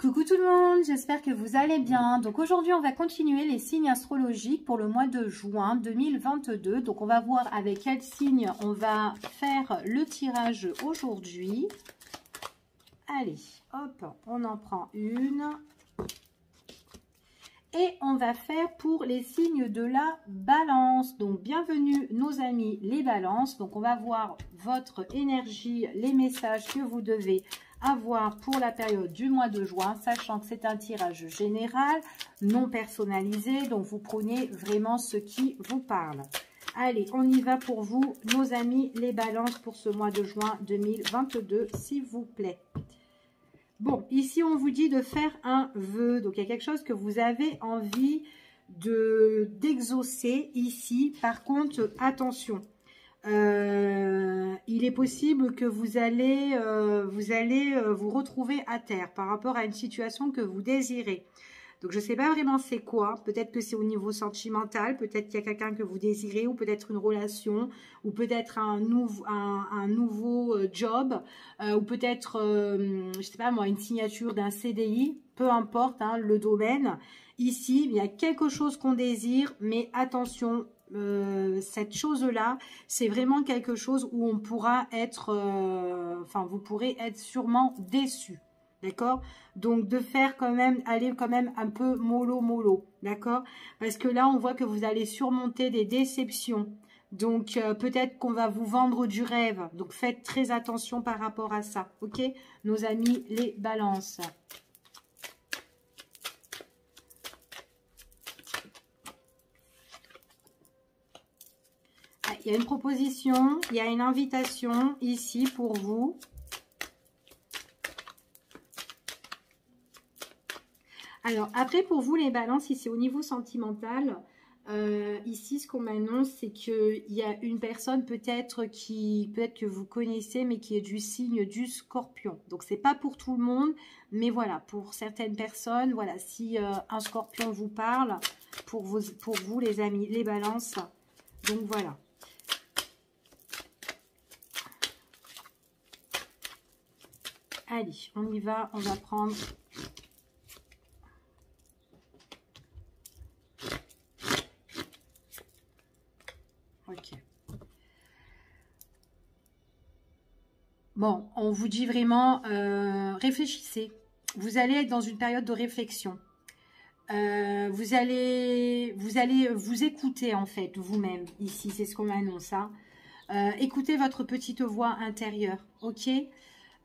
Coucou tout le monde, j'espère que vous allez bien. Donc aujourd'hui, on va continuer les signes astrologiques pour le mois de juin 2022. Donc on va voir avec quel signe on va faire le tirage aujourd'hui. Allez, hop, on en prend une. Et on va faire pour les signes de la balance. Donc bienvenue nos amis les balances. Donc on va voir votre énergie, les messages que vous devez avoir pour la période du mois de juin, sachant que c'est un tirage général, non personnalisé, donc vous prenez vraiment ce qui vous parle. Allez, on y va pour vous, nos amis les balances, pour ce mois de juin 2022, s'il vous plaît. Bon, ici on vous dit de faire un vœu, donc il y a quelque chose que vous avez envie d'exaucer ici. Par contre, attention. Il est possible que vous allez vous retrouver à terre par rapport à une situation que vous désirez. Donc, je ne sais pas vraiment c'est quoi. Peut-être que c'est au niveau sentimental. Peut-être qu'il y a quelqu'un que vous désirez ou peut-être une relation ou peut-être un nouveau job ou peut-être, je ne sais pas moi, une signature d'un CDI. Peu importe hein, le domaine. Ici, il y a quelque chose qu'on désire, mais attention, cette chose-là, c'est vraiment quelque chose où on pourra être, vous pourrez être sûrement déçu, d'accord? Donc, de faire quand même, aller quand même un peu mollo, d'accord? Parce que là, on voit que vous allez surmonter des déceptions. Donc, peut-être qu'on va vous vendre du rêve. Donc, faites très attention par rapport à ça, ok? Nos amis, les balances. Il y a une proposition, il y a une invitation ici pour vous. Alors, après, pour vous, les balances, ici, au niveau sentimental, ici, ce qu'on m'annonce, c'est qu'il y a une personne peut-être que vous connaissez, mais qui est du signe du scorpion. Donc, c'est pas pour tout le monde, mais voilà, pour certaines personnes, voilà, si un scorpion vous parle, pour vous, les amis, les balances, donc voilà. Allez, on y va, on va prendre... Ok. Bon, on vous dit vraiment, réfléchissez. Vous allez être dans une période de réflexion. Vous allez vous écouter en fait, vous-même, ici, c'est ce qu'on m'annonce. Hein. Écoutez votre petite voix intérieure, ok ?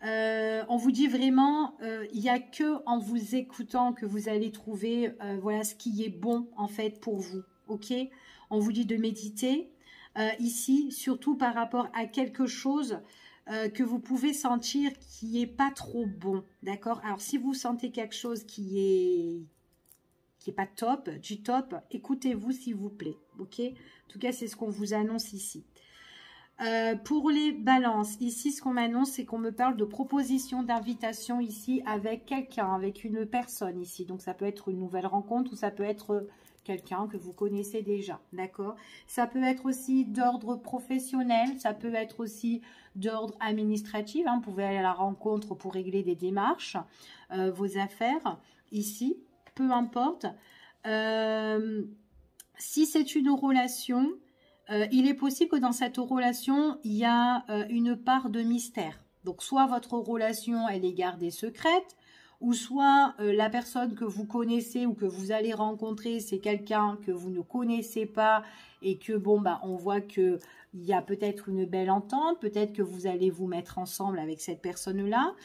On vous dit vraiment, il n'y a que en vous écoutant que vous allez trouver voilà ce qui est bon en fait pour vous, ok? On vous dit de méditer ici, surtout par rapport à quelque chose que vous pouvez sentir qui est pas trop bon, d'accord? Alors si vous sentez quelque chose qui est pas top, du top, écoutez-vous s'il vous plaît, ok? En tout cas, c'est ce qu'on vous annonce ici. Pour les balances, ici ce qu'on m'annonce, c'est qu'on me parle de proposition d'invitation ici avec quelqu'un, avec une personne ici. Donc ça peut être une nouvelle rencontre ou ça peut être quelqu'un que vous connaissez déjà, d'accord? Ça peut être aussi d'ordre professionnel, ça peut être aussi d'ordre administratif. Hein, vous pouvez aller à la rencontre pour régler des démarches, vos affaires ici, peu importe. Si c'est une relation... il est possible que dans cette relation, il y a une part de mystère. Donc, soit votre relation, elle est gardée secrète, ou soit la personne que vous connaissez ou que vous allez rencontrer, c'est quelqu'un que vous ne connaissez pas et que, bon, bah, on voit qu'il y a peut-être une belle entente, peut-être que vous allez vous mettre ensemble avec cette personne-là.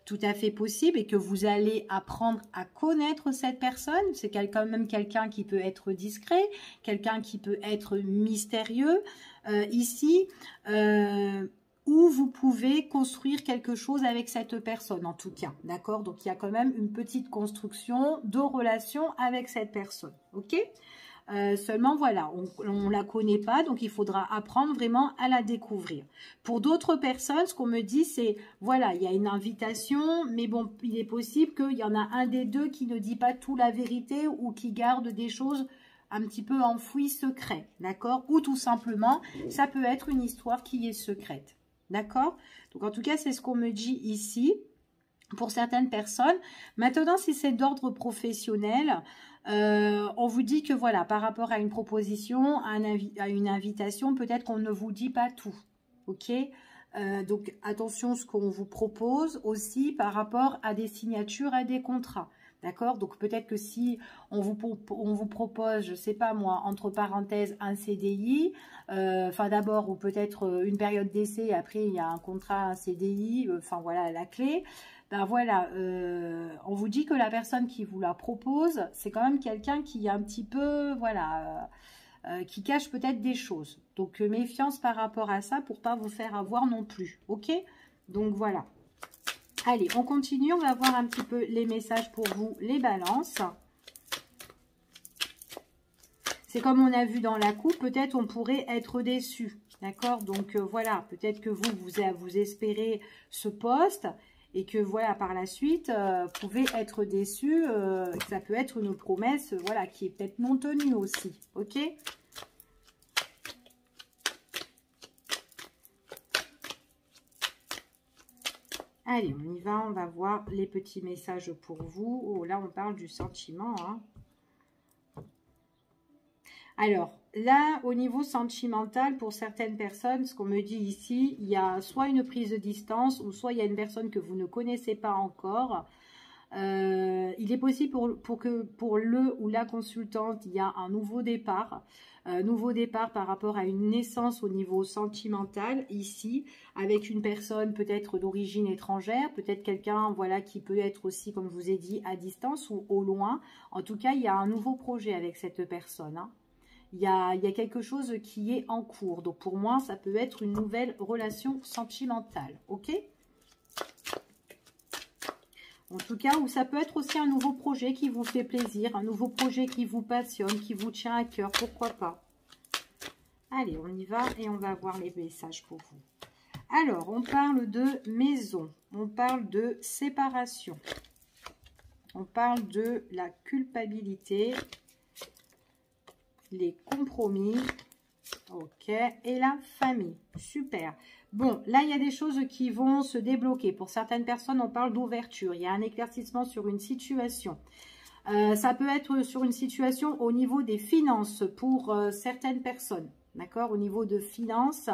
Tout à fait possible et que vous allez apprendre à connaître cette personne. C'est quand même quelqu'un qui peut être discret, quelqu'un qui peut être mystérieux ici, où vous pouvez construire quelque chose avec cette personne en tout cas, d'accord? Donc il y a quand même une petite construction de relation avec cette personne, ok? Seulement, voilà, on ne la connaît pas, donc il faudra apprendre vraiment à la découvrir. Pour d'autres personnes, ce qu'on me dit, c'est, voilà, il y a une invitation, mais bon, il est possible qu'il y en a un des deux qui ne dit pas tout la vérité ou qui garde des choses un petit peu enfouies, secrètes, d'accord? Ou tout simplement, ça peut être une histoire qui est secrète, d'accord? Donc, en tout cas, c'est ce qu'on me dit ici. pour certaines personnes. Maintenant, si c'est d'ordre professionnel, on vous dit que voilà, par rapport à une proposition, à une invitation, peut-être qu'on ne vous dit pas tout. Ok, donc attention ce qu'on vous propose aussi par rapport à des signatures, à des contrats. D'accord? Donc peut-être que si on vous propose, je sais pas moi, entre parenthèses, un CDI, enfin d'abord, ou peut-être une période d'essai, après il y a un contrat, un CDI, enfin voilà la clé. Ben voilà, on vous dit que la personne qui vous la propose, c'est quand même quelqu'un qui est un petit peu, voilà, qui cache peut-être des choses. Donc méfiance par rapport à ça pour pas vous faire avoir non plus. Ok? Donc voilà. Allez, on continue, on va voir un petit peu les messages pour vous, les balances. C'est comme on a vu dans la coupe, peut-être on pourrait être déçu, d'accord? Donc voilà, peut-être que vous espérez ce poste et que voilà, par la suite, vous pouvez être déçu, ça peut être une promesse, voilà, qui est peut-être non tenue aussi, ok? Allez, on y va, on va voir les petits messages pour vous. Oh, là, on parle du sentiment. Hein. Alors, là, au niveau sentimental, pour certaines personnes, ce qu'on me dit ici, il y a soit une prise de distance ou soit il y a une personne que vous ne connaissez pas encore. Il est possible pour le ou la consultante, il y a un nouveau départ. Nouveau départ par rapport à une naissance au niveau sentimental ici, avec une personne peut-être d'origine étrangère, peut-être quelqu'un voilà qui peut être aussi, comme je vous ai dit, à distance ou au loin. En tout cas, il y a un nouveau projet avec cette personne. Hein. Il y a quelque chose qui est en cours. Donc pour moi, ça peut être une nouvelle relation sentimentale. Ok ? En tout cas, ou ça peut être aussi un nouveau projet qui vous fait plaisir, un nouveau projet qui vous passionne, qui vous tient à cœur, pourquoi pas. Allez, on y va et on va voir les messages pour vous. Alors, on parle de maison, on parle de séparation, on parle de la culpabilité, les compromis, ok, et la famille, super. Bon, là, il y a des choses qui vont se débloquer. Pour certaines personnes, on parle d'ouverture. Il y a un éclaircissement sur une situation. Ça peut être sur une situation au niveau des finances pour certaines personnes. D'accord? Au niveau de finances,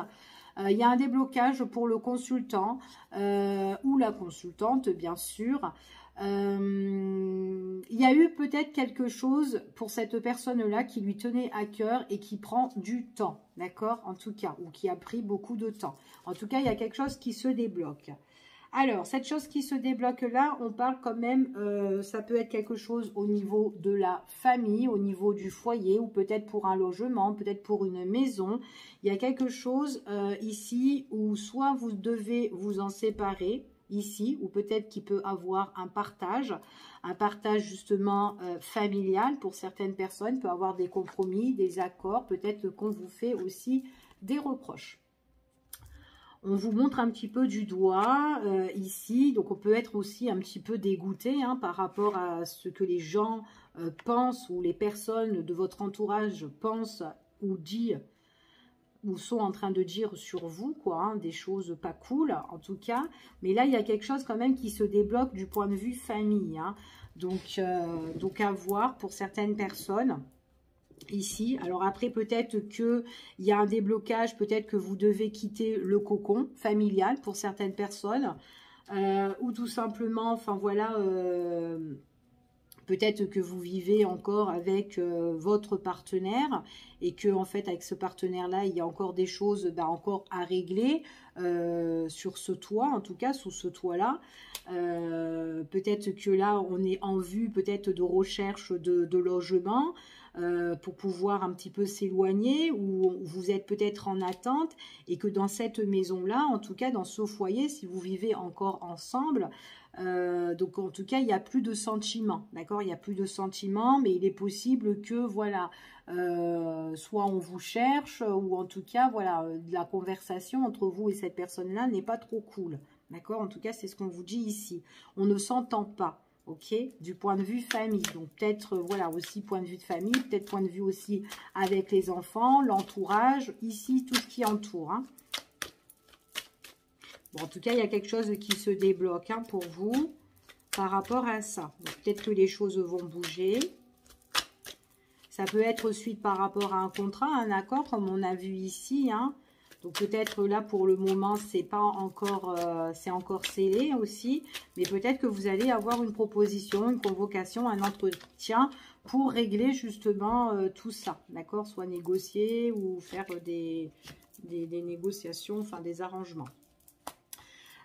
il y a un déblocage pour le consultant ou la consultante, bien sûr. Il y a eu peut-être quelque chose pour cette personne-là qui lui tenait à cœur et qui prend du temps, d'accord, en tout cas, ou qui a pris beaucoup de temps. En tout cas, il y a quelque chose qui se débloque. Alors, cette chose qui se débloque là, on parle quand même, ça peut être quelque chose au niveau de la famille, au niveau du foyer, ou peut-être pour un logement, peut-être pour une maison. Il y a quelque chose ici où soit vous devez vous en séparer, ici, ou peut-être qu'il peut avoir un partage justement familial pour certaines personnes, peut avoir des compromis, des accords, peut-être qu'on vous fait aussi des reproches. On vous montre un petit peu du doigt ici, donc on peut être aussi un petit peu dégoûté hein, par rapport à ce que les gens pensent ou les personnes de votre entourage pensent ou disent ou sont en train de dire sur vous, quoi, hein, des choses pas cool, en tout cas. Mais là, il y a quelque chose quand même qui se débloque du point de vue famille. Hein. Donc à voir pour certaines personnes. Ici, alors après peut-être qu'il y a un déblocage, peut-être que vous devez quitter le cocon familial pour certaines personnes, ou tout simplement, enfin voilà, peut-être que vous vivez encore avec votre partenaire et que en fait avec ce partenaire-là, il y a encore des choses encore à régler sur ce toit, en tout cas sous ce toit-là. Peut-être que là, on est en vue peut-être de recherche de logement pour pouvoir un petit peu s'éloigner ou vous êtes peut-être en attente et que dans cette maison-là, en tout cas dans ce foyer, si vous vivez encore ensemble, donc en tout cas il n'y a plus de sentiments, d'accord, il n'y a plus de sentiments, mais il est possible que voilà, soit on vous cherche ou en tout cas voilà, la conversation entre vous et cette personne-là n'est pas trop cool, d'accord, en tout cas c'est ce qu'on vous dit ici, on ne s'entend pas. Ok, du point de vue famille, donc peut-être voilà aussi point de vue de famille, peut-être point de vue aussi avec les enfants, l'entourage, ici tout ce qui entoure. Hein. Bon, en tout cas, il y a quelque chose qui se débloque hein, pour vous. par rapport à ça. Peut-être que les choses vont bouger. Ça peut être suite par rapport à un contrat, un accord, comme on a vu ici. Hein. Donc peut-être là, pour le moment, c'est pas encore, c'est encore scellé aussi. Mais peut-être que vous allez avoir une proposition, une convocation, un entretien pour régler justement tout ça. D'accord? Soit négocier ou faire des négociations, enfin des arrangements.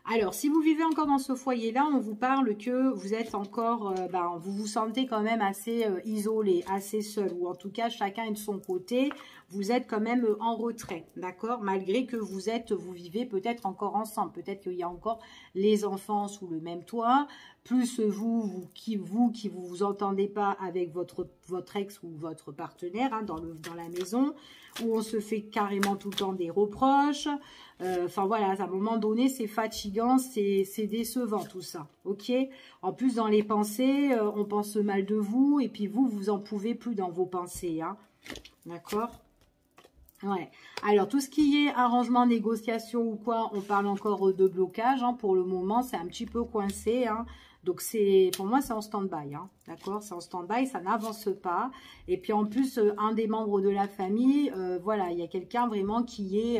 Alors, si vous vivez encore dans ce foyer-là, on vous parle que vous êtes encore, vous vous sentez quand même assez isolé, assez seul, ou en tout cas, chacun est de son côté, vous êtes quand même en retrait, d'accord? Malgré que vous vivez peut-être encore ensemble, peut-être qu'il y a encore les enfants sous le même toit, plus vous qui vous entendez pas avec votre ex ou votre partenaire hein, dans la maison, où on se fait carrément tout le temps des reproches. Enfin voilà, à un moment donné, c'est fatigant, c'est décevant tout ça, ok? En plus, dans les pensées, on pense mal de vous, et puis vous en pouvez plus dans vos pensées, hein, d'accord? Ouais. Alors, tout ce qui est arrangement, négociation ou quoi, on parle encore de blocage, hein, pour le moment, c'est un petit peu coincé, hein. Donc, pour moi, c'est en stand-by, hein, d'accord? C'est en stand-by, ça n'avance pas. Et puis, en plus, un des membres de la famille, voilà, il y a quelqu'un vraiment qui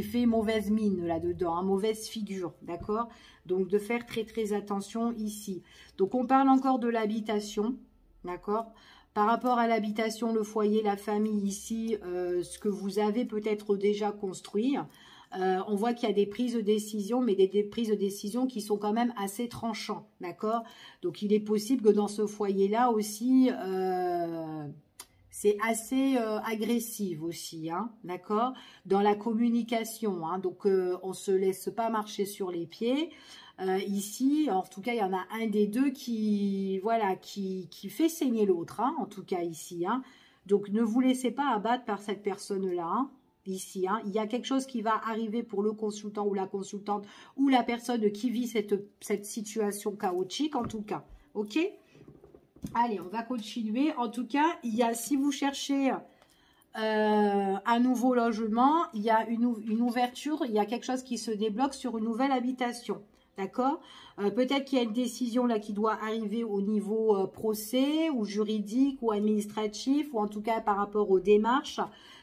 fait mauvaise mine là-dedans, hein, mauvaise figure, d'accord? Donc, de faire très, très attention ici. Donc, on parle encore de l'habitation, d'accord? Par rapport à l'habitation, le foyer, la famille ici, ce que vous avez peut-être déjà construit, on voit qu'il y a des prises de décision, mais des prises de décision qui sont quand même assez tranchantes, d'accord? Donc, il est possible que dans ce foyer-là aussi, c'est assez agressif aussi, hein, d'accord? Dans la communication, hein, donc on ne se laisse pas marcher sur les pieds. Ici, en tout cas, il y en a un des deux qui fait saigner l'autre, hein, en tout cas ici. Hein. Donc, ne vous laissez pas abattre par cette personne-là, hein, ici. Hein. Il y a quelque chose qui va arriver pour le consultant ou la consultante ou la personne qui vit cette situation chaotique, en tout cas. Ok? Allez, on va continuer. En tout cas, si vous cherchez un nouveau logement, il y a une ouverture, il y a quelque chose qui se débloque sur une nouvelle habitation. D'accord? Peut-être qu'il y a une décision là qui doit arriver au niveau procès ou juridique ou administratif ou en tout cas par rapport aux démarches.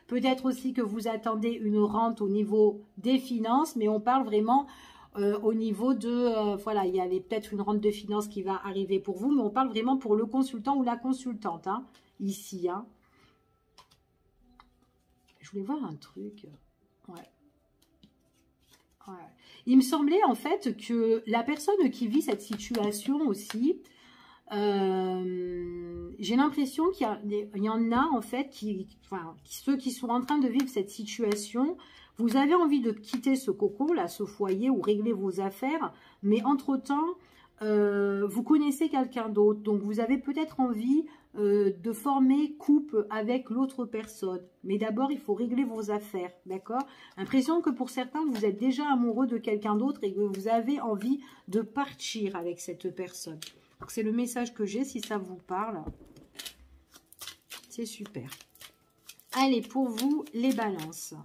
Peut-être aussi que vous attendez une rente au niveau des finances, mais on parle vraiment au niveau de... voilà, il y a peut-être une rente de finances qui va arriver pour vous, mais on parle vraiment pour le consultant ou la consultante, hein, ici. Hein. Je voulais voir un truc. Ouais. Ouais. Il me semblait en fait que la personne qui vit cette situation aussi, j'ai l'impression qu'il y en a en fait ceux qui sont en train de vivre cette situation, vous avez envie de quitter ce cocon là, ce foyer ou régler vos affaires, mais entre-temps, vous connaissez quelqu'un d'autre, donc vous avez peut-être envie de former couple avec l'autre personne. Mais d'abord, il faut régler vos affaires, d'accord? L'impression que pour certains, vous êtes déjà amoureux de quelqu'un d'autre et que vous avez envie de partir avec cette personne. Donc, c'est le message que j'ai, si ça vous parle. C'est super. Allez, pour vous, les balances.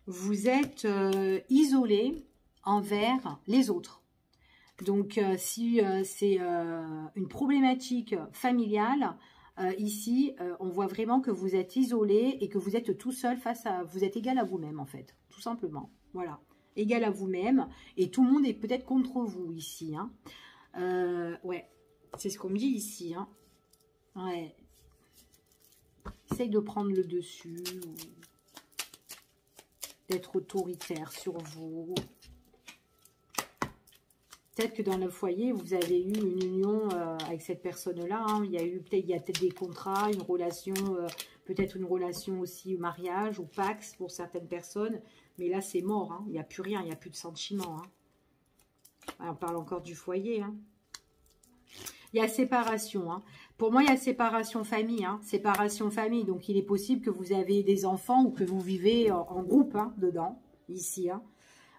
Vous êtes isolé envers les autres. Donc, si c'est une problématique familiale, ici, on voit vraiment que vous êtes isolé et que vous êtes tout seul vous êtes égal à vous-même, en fait, tout simplement. Voilà, égal à vous-même. Et tout le monde est peut-être contre vous ici. Hein. Ouais, c'est ce qu'on me dit ici. Hein. Ouais. Essaye de prendre le dessus. D'être autoritaire sur vous. Peut-être que dans le foyer, vous avez eu une union avec cette personne-là. Hein. Il y a peut-être des contrats, une relation, peut-être une relation aussi mariage ou pax pour certaines personnes. Mais là, c'est mort. Hein. Il n'y a plus rien, il n'y a plus de sentiments. Hein. On parle encore du foyer. Hein. Il y a séparation. Hein. Pour moi, il y a séparation famille. Hein. Séparation famille. Donc, il est possible que vous avez des enfants ou que vous vivez en groupe hein, dedans, ici. Hein.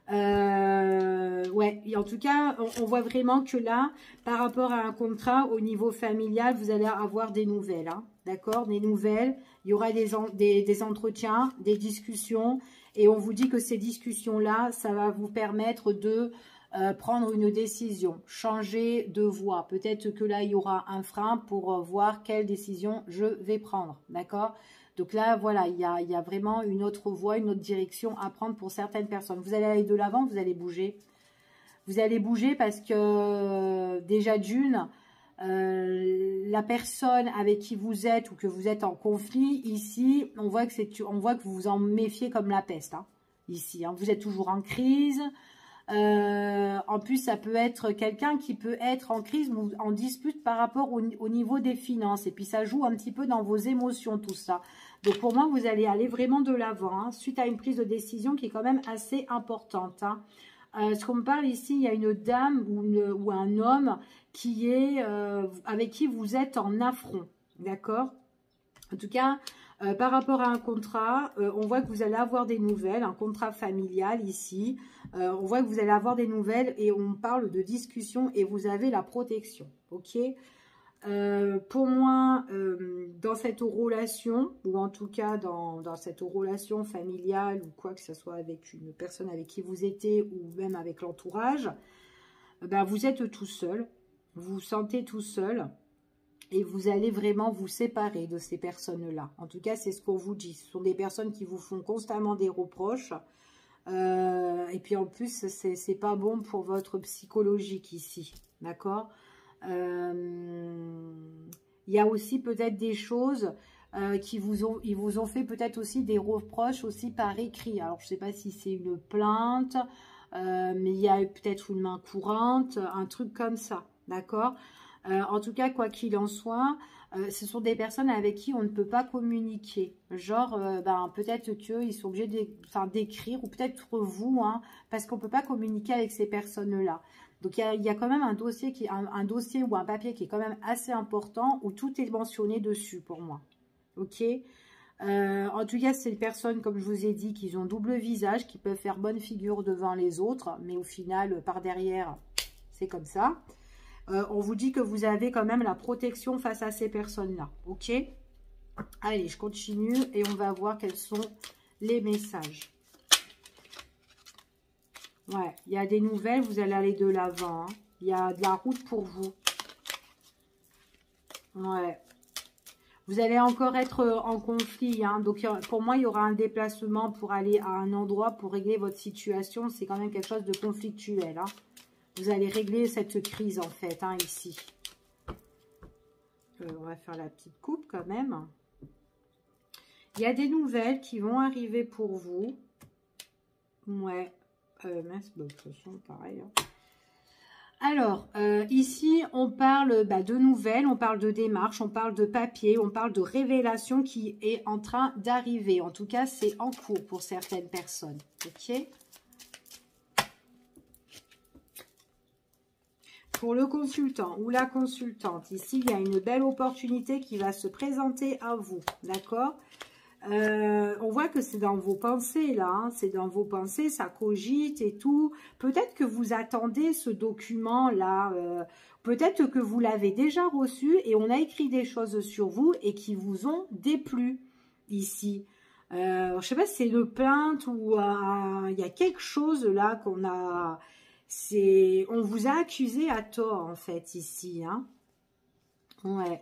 Ouais, et en tout cas, on voit vraiment que là, par rapport à un contrat, au niveau familial, vous allez avoir des nouvelles, hein, d'accord? Des nouvelles, il y aura des entretiens, des discussions, et on vous dit que ces discussions-là, ça va vous permettre de prendre une décision, changer de voie. Peut-être que là, il y aura un frein pour voir quelle décision je vais prendre, d'accord? Donc là, voilà, il y a vraiment une autre voie, une autre direction à prendre pour certaines personnes. Vous allez aller de l'avant, vous allez bouger. Vous allez bouger parce que déjà d'une, la personne avec qui vous êtes ou que vous êtes en conflit, ici, on voit que vous vous en méfiez comme la peste, hein, ici. Hein. Vous êtes toujours en crise. En plus, ça peut être quelqu'un qui peut être en crise ou en dispute par rapport au niveau des finances. Et puis, ça joue un petit peu dans vos émotions, tout ça. Donc, pour moi, vous allez aller vraiment de l'avant, hein, suite à une prise de décision qui est quand même assez importante. Hein. Ce qu'on me parle ici, il y a une dame ou un homme qui est avec qui vous êtes en affront. D'accord? En tout cas, par rapport à un contrat, on voit que vous allez avoir des nouvelles, un contrat familial ici. On voit que vous allez avoir des nouvelles et on parle de discussion et vous avez la protection. Ok? Pour moi, dans cette relation, ou en tout cas dans cette relation familiale ou quoi que ce soit avec une personne avec qui vous étiez ou même avec l'entourage, ben vous êtes tout seul, vous vous sentez tout seul. Et vous allez vraiment vous séparer de ces personnes-là. En tout cas, c'est ce qu'on vous dit. Ce sont des personnes qui vous font constamment des reproches. Et puis en plus, c'est pas bon pour votre psychologique ici. D'accord? Il y a aussi peut-être des choses ils vous ont fait peut-être aussi des reproches aussi par écrit. Alors, je ne sais pas si c'est une plainte, mais il y a peut-être une main courante, un truc comme ça. D'accord? En tout cas, quoi qu'il en soit, ce sont des personnes avec qui on ne peut pas communiquer. Genre, peut-être qu'ils sont obligés d'écrire, ou peut-être vous, hein, parce qu'on ne peut pas communiquer avec ces personnes-là. Donc, il y a quand même un dossier, un dossier ou un papier qui est quand même assez important, où tout est mentionné dessus pour moi. Ok? En tout cas, c'est des personnes, comme je vous ai dit, qui ont double visage, qui peuvent faire bonne figure devant les autres, mais au final, par derrière, c'est comme ça. On vous dit que vous avez quand même la protection face à ces personnes-là. Ok? Allez, je continue et on va voir quels sont les messages. Ouais, il y a des nouvelles, vous allez aller de l'avant. Hein. Il y a de la route pour vous. Ouais. Vous allez encore être en conflit. Hein. Donc, pour moi, il y aura un déplacement pour aller à un endroit pour régler votre situation. C'est quand même quelque chose de conflictuel. Hein. Vous allez régler cette crise, en fait, hein, ici. On va faire la petite coupe, quand même. Il y a des nouvelles qui vont arriver pour vous. Ouais. Mince, de toute façon, pareil. Hein. Alors, ici, on parle de nouvelles, on parle de démarches, on parle de papier, on parle de révélation qui est en train d'arriver. En tout cas, c'est en cours pour certaines personnes. Ok? Pour le consultant ou la consultante, ici, il y a une belle opportunité qui va se présenter à vous. D'accord? On voit que c'est dans vos pensées, là. Hein, c'est dans vos pensées, ça cogite et tout. Peut-être que vous attendez ce document-là. Peut-être que vous l'avez déjà reçu et on a écrit des choses sur vous et qui vous ont déplu ici. Je ne sais pas si c'est une plainte ou il y a quelque chose là qu'on a... On vous a accusé à tort, en fait, ici. Hein. Ouais.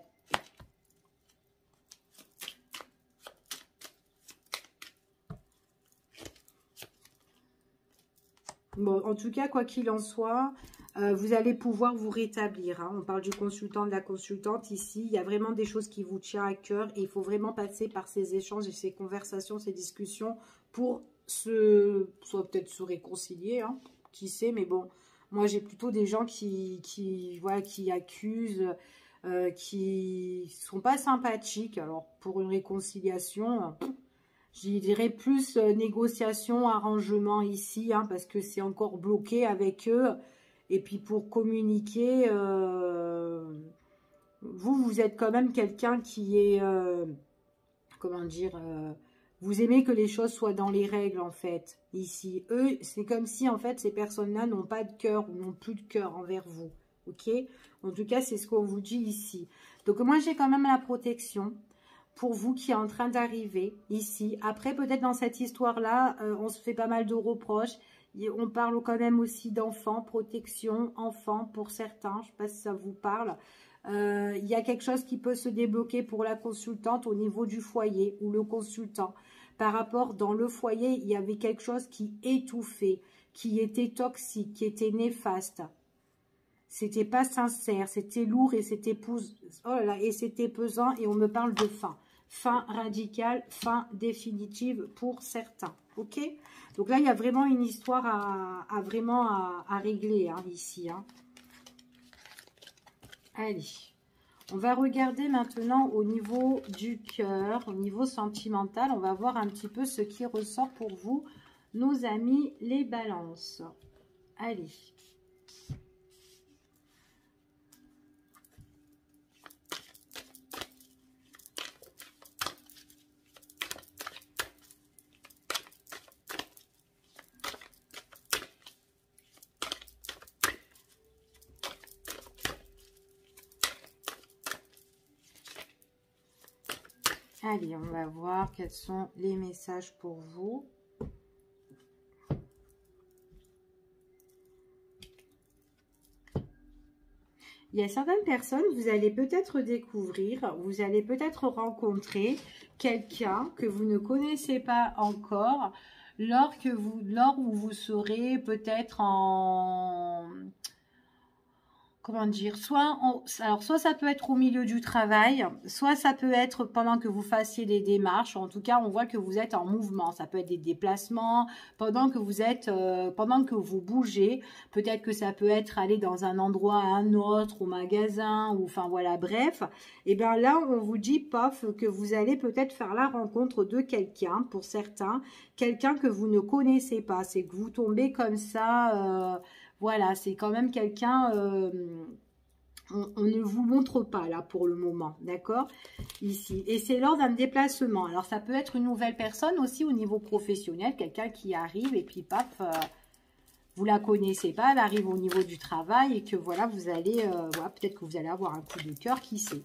Bon, en tout cas, quoi qu'il en soit, vous allez pouvoir vous rétablir. Hein. On parle du consultant, de la consultante ici. Il y a vraiment des choses qui vous tiennent à cœur et il faut vraiment passer par ces échanges et ces conversations, ces discussions pour soit peut-être se réconcilier, hein, qui sait, mais bon, moi j'ai plutôt des gens qui accusent, qui sont pas sympathiques. Alors pour une réconciliation... Je dirais plus négociation, arrangement ici, hein, parce que c'est encore bloqué avec eux. Et puis pour communiquer, vous êtes quand même quelqu'un qui est, comment dire, Vous aimez que les choses soient dans les règles, en fait, ici. Eux, c'est comme si, en fait, ces personnes-là n'ont pas de cœur ou n'ont plus de cœur envers vous. Ok? En tout cas, c'est ce qu'on vous dit ici. Donc, moi, j'ai quand même la protection pour vous qui est en train d'arriver ici. Après, peut-être dans cette histoire-là, on se fait pas mal de reproches. On parle quand même aussi d'enfants, protection, enfants pour certains. Je ne sais pas si ça vous parle. Il y a quelque chose qui peut se débloquer pour la consultante au niveau du foyer ou le consultant. Par rapport, dans le foyer, il y avait quelque chose qui étouffait, qui était toxique, qui était néfaste. C'était pas sincère, c'était lourd et c'était pesant et on me parle de fin. Fin radicale, fin définitive pour certains. Ok? Donc là, il y a vraiment une histoire à régler hein, ici. Hein. Allez, on va regarder maintenant au niveau du cœur, au niveau sentimental. On va voir un petit peu ce qui ressort pour vous, nos amis les balances. Allez. Allez, on va voir quels sont les messages pour vous. Il y a certaines personnes, vous allez peut-être découvrir, vous allez peut-être rencontrer quelqu'un que vous ne connaissez pas encore lors où vous serez peut-être en... Comment dire, soit ça peut être au milieu du travail, soit ça peut être pendant que vous fassiez des démarches. En tout cas, on voit que vous êtes en mouvement. Ça peut être des déplacements, pendant que vous bougez. Peut-être que ça peut être aller dans un endroit à un autre, au magasin, ou enfin voilà, bref. Et bien là, on vous dit, pof, que vous allez peut-être faire la rencontre de quelqu'un, pour certains, quelqu'un que vous ne connaissez pas. C'est que vous tombez comme ça... Voilà, c'est quand même quelqu'un, on ne vous montre pas là pour le moment, d'accord? Ici. Et c'est lors d'un déplacement. Alors, ça peut être une nouvelle personne aussi au niveau professionnel, quelqu'un qui arrive et puis paf, vous la connaissez pas, elle arrive au niveau du travail et que voilà, vous allez, voilà, peut-être que vous allez avoir un coup de cœur, qui sait?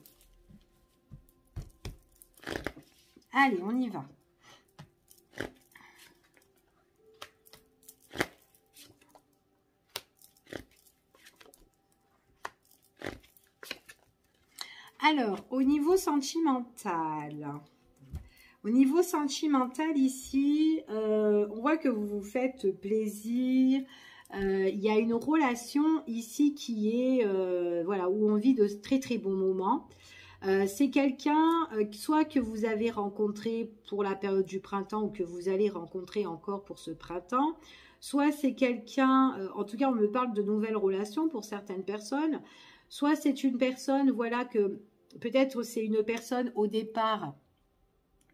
Allez, on y va. Alors, au niveau sentimental, ici, on voit que vous vous faites plaisir. Il y a une relation ici qui est, voilà, où on vit de très très bons moments. C'est quelqu'un, soit que vous avez rencontré pour la période du printemps ou que vous allez rencontrer encore pour ce printemps. Soit c'est quelqu'un, en tout cas on me parle de nouvelles relations pour certaines personnes. Soit c'est une personne, voilà, que peut-être c'est une personne au départ,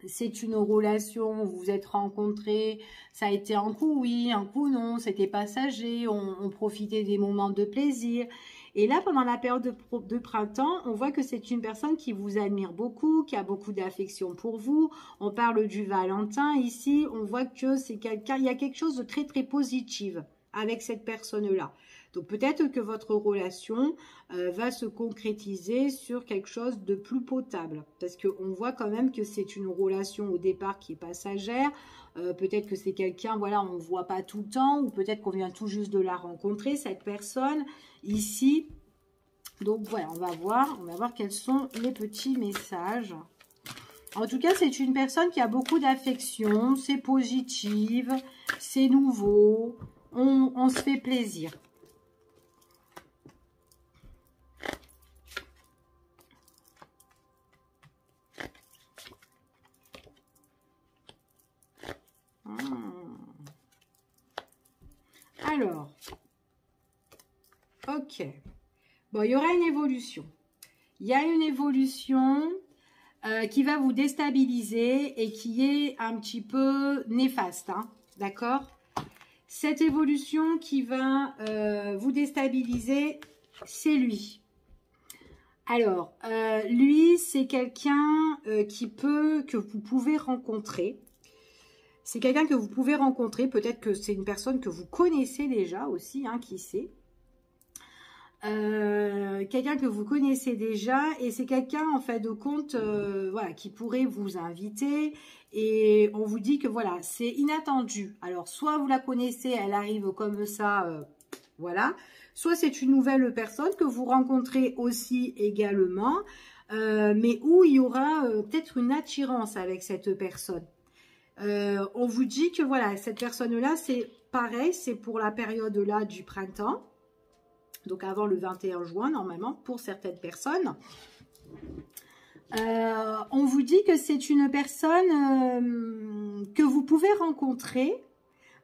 c'est une relation, vous vous êtes rencontrés, ça a été un coup oui, un coup non, c'était passager, on profitait des moments de plaisir. Et là, pendant la période de printemps, on voit que c'est une personne qui vous admire beaucoup, qui a beaucoup d'affection pour vous. On parle du Valentin ici, on voit que c'est quelqu'un, il y a quelque chose de très très positif avec cette personne-là. Donc peut-être que votre relation va se concrétiser sur quelque chose de plus potable. Parce qu'on voit quand même que c'est une relation au départ qui est passagère. Peut-être que c'est quelqu'un, voilà, on ne voit pas tout le temps. Ou peut-être qu'on vient tout juste de la rencontrer, cette personne, ici. Donc voilà, on va voir quels sont les petits messages. En tout cas, c'est une personne qui a beaucoup d'affection. C'est positif, c'est nouveau. On se fait plaisir. Alors, ok. Bon, il y aura une évolution. Il y a une évolution qui va vous déstabiliser et qui est un petit peu néfaste, hein, d'accord? Cette évolution qui va vous déstabiliser, c'est lui. Alors, lui, c'est quelqu'un que vous pouvez rencontrer. C'est quelqu'un que vous pouvez rencontrer. Peut-être que c'est une personne que vous connaissez déjà aussi, hein, qui sait. Quelqu'un que vous connaissez déjà. Et c'est quelqu'un, en fait, de compte, voilà, qui pourrait vous inviter. Et on vous dit que, voilà, c'est inattendu. Alors, soit vous la connaissez, elle arrive comme ça, voilà. Soit c'est une nouvelle personne que vous rencontrez aussi également. Mais où il y aura peut-être une attirance avec cette personne. On vous dit que voilà, cette personne-là, c'est pareil, c'est pour la période là du printemps, donc avant le 21 juin normalement pour certaines personnes. On vous dit que c'est une personne que vous pouvez rencontrer,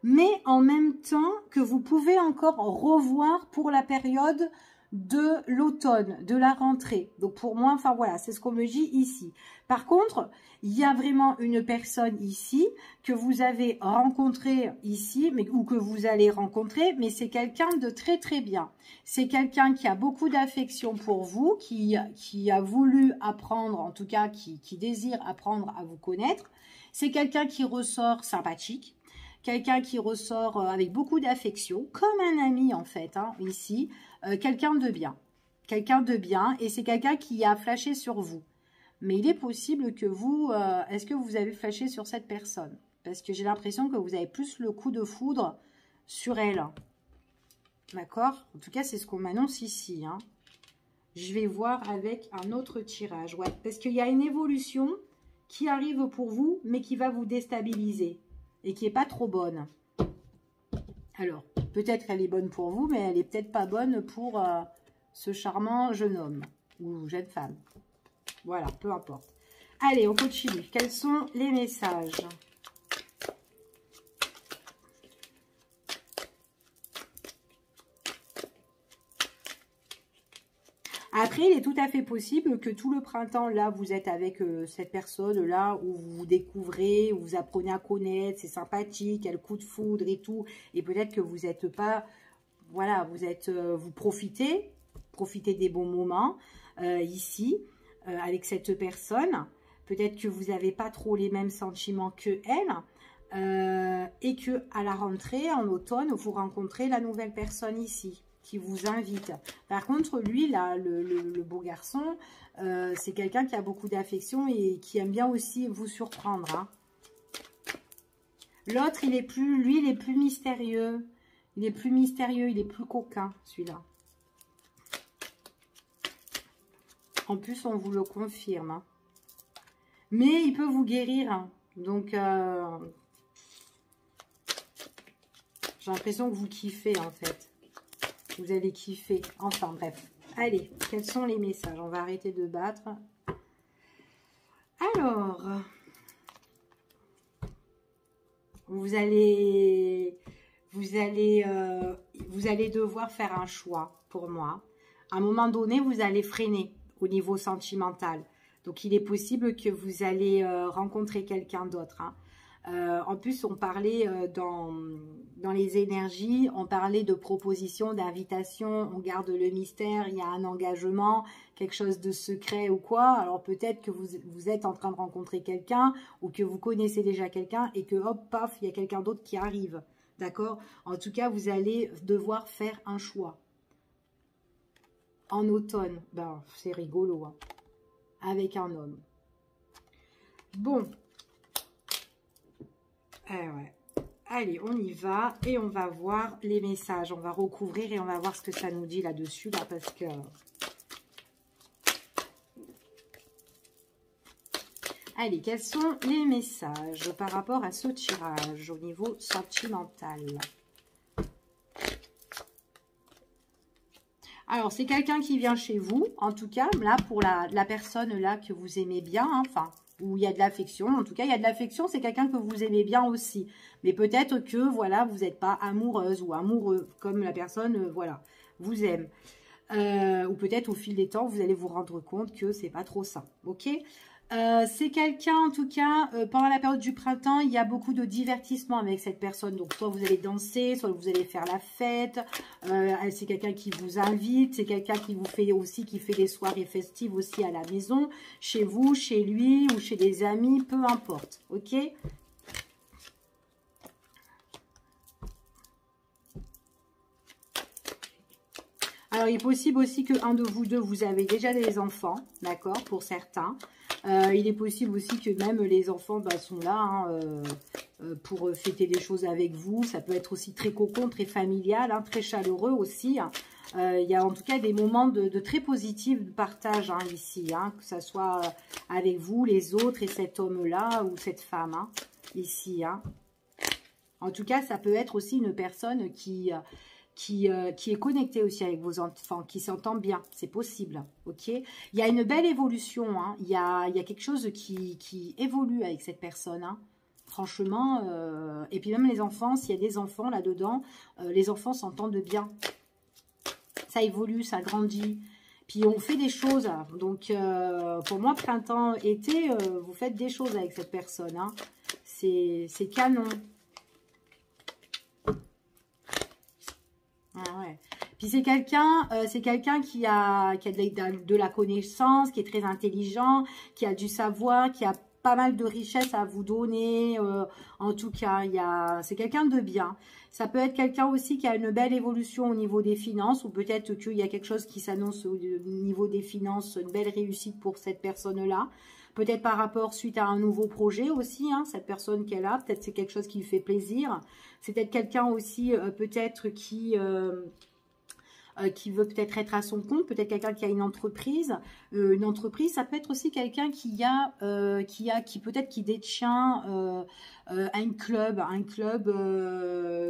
mais en même temps que vous pouvez encore revoir pour la période de l'automne, de la rentrée. Donc pour moi, enfin voilà, c'est ce qu'on me dit ici. Par contre, il y a vraiment une personne ici que vous avez rencontré ici, mais, ou que vous allez rencontrer, mais c'est quelqu'un de très très bien. C'est quelqu'un qui a beaucoup d'affection pour vous, qui a voulu apprendre, en tout cas qui désire apprendre à vous connaître. C'est quelqu'un qui ressort sympathique. Quelqu'un qui ressort avec beaucoup d'affection, comme un ami en fait, hein, ici. Quelqu'un de bien. Quelqu'un de bien, et c'est quelqu'un qui a flashé sur vous. Mais il est possible que vous... est-ce que vous avez flashé sur cette personne? Parce que j'ai l'impression que vous avez plus le coup de foudre sur elle. D'accord? En tout cas, c'est ce qu'on m'annonce ici. Hein. Je vais voir avec un autre tirage. Ouais, parce qu'il y a une évolution qui arrive pour vous, mais qui va vous déstabiliser. Et qui n'est pas trop bonne. Alors, peut-être qu'elle est bonne pour vous, mais elle n'est peut-être pas bonne pour ce charmant jeune homme ou jeune femme. Voilà, peu importe. Allez, on continue. Quels sont les messages ? Après, il est tout à fait possible que tout le printemps, là, vous êtes avec cette personne-là, où vous vous découvrez, où vous apprenez à connaître, c'est sympathique, il y a le coup de foudre et tout. Et peut-être que vous n'êtes pas, voilà, vous profitez des bons moments ici, avec cette personne. Peut-être que vous n'avez pas trop les mêmes sentiments que elle. Et que à la rentrée, en automne, vous rencontrez la nouvelle personne ici, qui vous invite. Par contre, lui, là, le beau garçon, c'est quelqu'un qui a beaucoup d'affection et qui aime bien aussi vous surprendre. Hein. L'autre, lui, il est plus mystérieux. Il est plus mystérieux, il est plus coquin, celui-là. En plus, on vous le confirme. Hein. Mais il peut vous guérir. Hein. Donc, j'ai l'impression que vous kiffez, en fait. Vous allez kiffer. Enfin, bref. Allez, quels sont les messages? On va arrêter de battre. Alors, vous allez devoir faire un choix pour moi. À un moment donné, vous allez freiner au niveau sentimental. Donc, il est possible que vous allez rencontrer quelqu'un d'autre. Hein. En plus, on parlait dans les énergies, on parlait de propositions, d'invitations, on garde le mystère, il y a un engagement, quelque chose de secret ou quoi. Alors peut-être que vous êtes en train de rencontrer quelqu'un ou que vous connaissez déjà quelqu'un et que hop, paf, il y a quelqu'un d'autre qui arrive. D'accord? En tout cas, vous allez devoir faire un choix. En automne, ben, c'est rigolo, hein, avec un homme. Bon. Ouais. Allez, on y va et on va voir les messages. On va recouvrir et on va voir ce que ça nous dit là-dessus, là, parce que... Allez, quels sont les messages par rapport à ce tirage au niveau sentimental? Alors, c'est quelqu'un qui vient chez vous, en tout cas, là, pour la personne là que vous aimez bien, hein, enfin... où il y a de l'affection. En tout cas, il y a de l'affection, c'est quelqu'un que vous aimez bien aussi. Mais peut-être que, voilà, vous n'êtes pas amoureuse ou amoureux, comme la personne, voilà, vous aime. Ou peut-être au fil des temps, vous allez vous rendre compte que c'est pas trop ça, ok? C'est quelqu'un, en tout cas, pendant la période du printemps, il y a beaucoup de divertissement avec cette personne. Donc, soit vous allez danser, soit vous allez faire la fête. C'est quelqu'un qui vous invite. C'est quelqu'un qui vous fait aussi, qui fait des soirées festives aussi à la maison, chez vous, chez lui ou chez des amis, peu importe. Ok? Alors, il est possible aussi qu'un de vous deux, vous avez déjà des enfants, d'accord, pour certains. Il est possible aussi que même les enfants sont là hein, pour fêter des choses avec vous. Ça peut être aussi très cocon, très familial, hein, très chaleureux aussi. Il y a en tout cas des moments de très positifs de partage hein, ici, hein, que ce soit avec vous, les autres et cet homme-là ou cette femme hein, ici. Hein. En tout cas, ça peut être aussi une personne qui est connectée aussi avec vos enfants, qui s'entend bien, c'est possible, ok? Il y a une belle évolution, hein. Il y a quelque chose qui évolue avec cette personne, hein. Franchement, et puis même les enfants, s'il y a des enfants là-dedans, les enfants s'entendent bien. Ça évolue, ça grandit. Puis on fait des choses, hein. Donc pour moi, printemps, été, vous faites des choses avec cette personne, hein. C'est canon. Ah ouais. Puis c'est quelqu'un qui a de la connaissance, qui est très intelligent, qui a du savoir, qui a pas mal de richesses à vous donner. En tout cas, c'est quelqu'un de bien. Ça peut être quelqu'un aussi qui a une belle évolution au niveau des finances, ou peut-être qu'il y a quelque chose qui s'annonce au niveau des finances, une belle réussite pour cette personne-là. Peut-être par rapport suite à un nouveau projet aussi, hein, cette personne qu'elle a. Peut-être c'est quelque chose qui lui fait plaisir. C'est peut-être quelqu'un aussi, peut-être qui veut peut-être être à son compte. Peut-être quelqu'un qui a une entreprise. Une entreprise, ça peut être aussi quelqu'un qui peut-être qui détient un club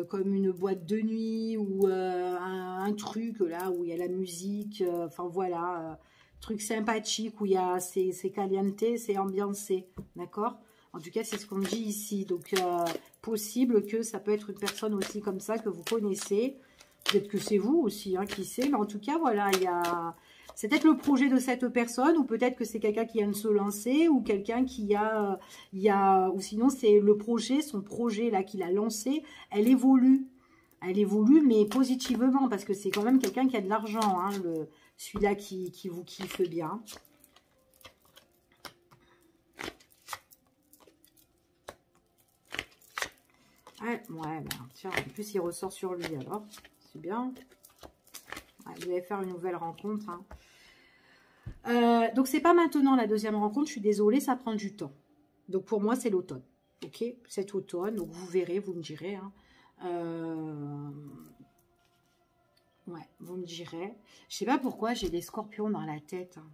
comme une boîte de nuit ou un truc là où il y a la musique. Enfin voilà. Truc sympathique où il y a c'est caliente, c'est ambiancé, d'accord? En tout cas, c'est ce qu'on me dit ici. Donc, possible que ça peut être une personne aussi comme ça que vous connaissez. Peut-être que c'est vous aussi, hein, qui sait. Mais en tout cas, voilà, c'est peut-être le projet de cette personne, ou peut-être que c'est quelqu'un qui vient de se lancer, ou quelqu'un ou sinon c'est le projet, son projet là qu'il a lancé, elle évolue. Elle évolue, mais positivement, parce que c'est quand même quelqu'un qui a de l'argent, hein, celui-là qui vous kiffe bien. Ouais, tiens, en plus il ressort sur lui, alors, c'est bien. Ouais, vous allez faire une nouvelle rencontre. Hein. Donc, c'est pas maintenant la deuxième rencontre, je suis désolée, ça prend du temps. Donc, pour moi, c'est l'automne, ok? Cet automne, donc vous verrez, vous me direz, hein. Ouais, vous me direz. Je sais pas pourquoi j'ai des scorpions dans la tête. Hein.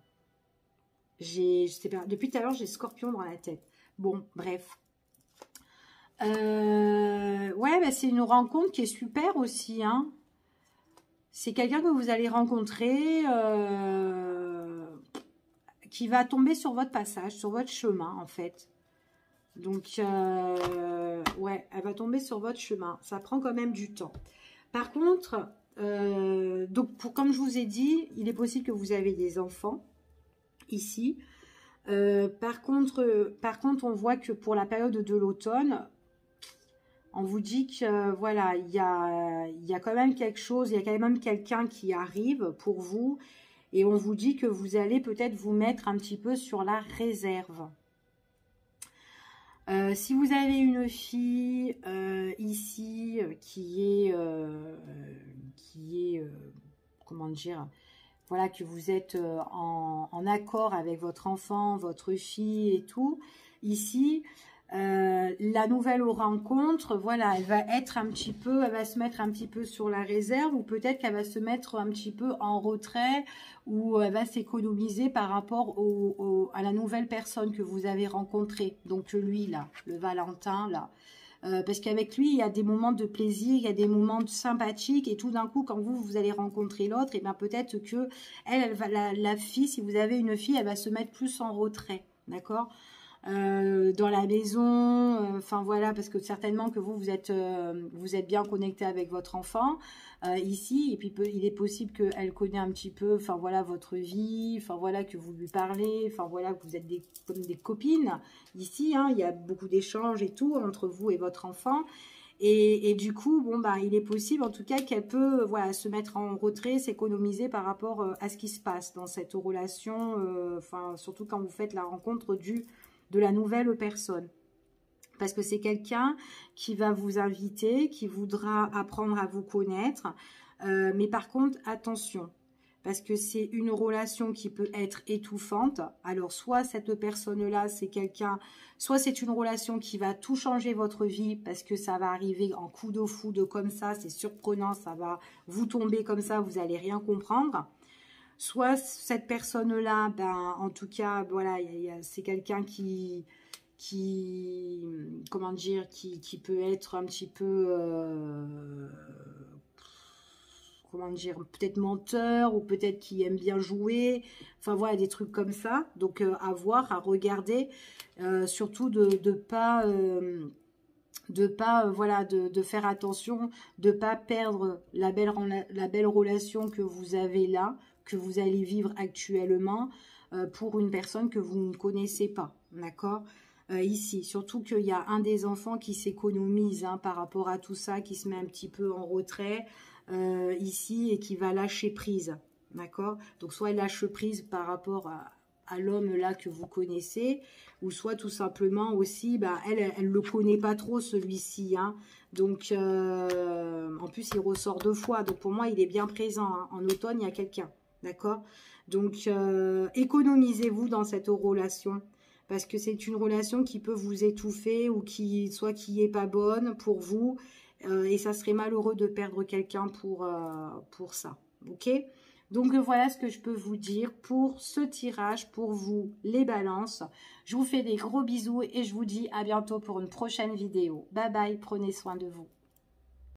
Je sais pas, depuis tout à l'heure, j'ai scorpions dans la tête. Bon, bref. Ouais, c'est une rencontre qui est super aussi. Hein. C'est quelqu'un que vous allez rencontrer qui va tomber sur votre passage, sur votre chemin, en fait. Donc, ouais, elle va tomber sur votre chemin. Ça prend quand même du temps. Par contre... donc, comme je vous ai dit, il est possible que vous avez des enfants ici. Par contre, on voit que pour la période de l'automne, on vous dit que voilà, il y a quand même quelque chose, il y a quand même quelqu'un qui arrive pour vous, et on vous dit que vous allez peut-être vous mettre un petit peu sur la réserve. Si vous avez une fille ici qui est comment dire, voilà, que vous êtes en accord avec votre enfant, votre fille et tout, ici, la nouvelle rencontre, voilà, elle va se mettre un petit peu sur la réserve, ou peut-être qu'elle va se mettre un petit peu en retrait, ou elle va s'économiser par rapport à la nouvelle personne que vous avez rencontrée. Donc lui là, le Valentin là. Parce qu'avec lui, il y a des moments de plaisir, il y a des moments sympathiques, et tout d'un coup, quand vous allez rencontrer l'autre, et bien peut-être que elle va, la fille, si vous avez une fille, elle va se mettre plus en retrait, d'accord? Dans la maison, enfin voilà, parce que certainement que vous êtes bien connecté avec votre enfant ici, et puis il est possible qu'elle connaît un petit peu, enfin voilà, votre vie, enfin voilà, que vous lui parlez, enfin voilà, que vous êtes comme des copines ici, hein, il y a beaucoup d'échanges et tout entre vous et votre enfant. Et du coup, bon, il est possible en tout cas qu'elle peut voilà, se mettre en retrait, s'économiser par rapport à ce qui se passe dans cette relation, enfin surtout quand vous faites la rencontre de la nouvelle personne. Parce que c'est quelqu'un qui va vous inviter, qui voudra apprendre à vous connaître. Mais par contre, attention, parce que c'est une relation qui peut être étouffante. Alors, soit cette personne-là, c'est quelqu'un, soit c'est une relation qui va tout changer votre vie, parce que ça va arriver en coup de foudre comme ça, c'est surprenant, ça va vous tomber comme ça, vous n'allez rien comprendre. Soit cette personne-là, ben, en tout cas, voilà, c'est quelqu'un comment dire, qui peut être un petit peu, comment dire, peut-être menteur, ou peut-être qui aime bien jouer, enfin voilà, des trucs comme ça. Donc à voir, à regarder, surtout de pas voilà, de faire attention, de pas perdre la belle relation que vous avez là, que vous allez vivre actuellement, pour une personne que vous ne connaissez pas, d'accord. Ici, surtout qu'il y a un des enfants qui s'économise, hein, par rapport à tout ça, qui se met un petit peu en retrait, ici, et qui va lâcher prise, d'accord. Donc soit elle lâche prise par rapport à l'homme là que vous connaissez, ou soit tout simplement aussi, bah, elle le connaît pas trop, celui-ci, hein. Donc en plus il ressort 2 fois, donc pour moi il est bien présent, hein. En automne il y a quelqu'un, d'accord. Donc économisez-vous dans cette relation, parce que c'est une relation qui peut vous étouffer, ou qui est pas bonne pour vous, et ça serait malheureux de perdre quelqu'un pour ça, ok. Donc voilà ce que je peux vous dire pour ce tirage, pour vous les balances. Je vous fais des gros bisous et je vous dis à bientôt pour une prochaine vidéo. Bye bye, prenez soin de vous.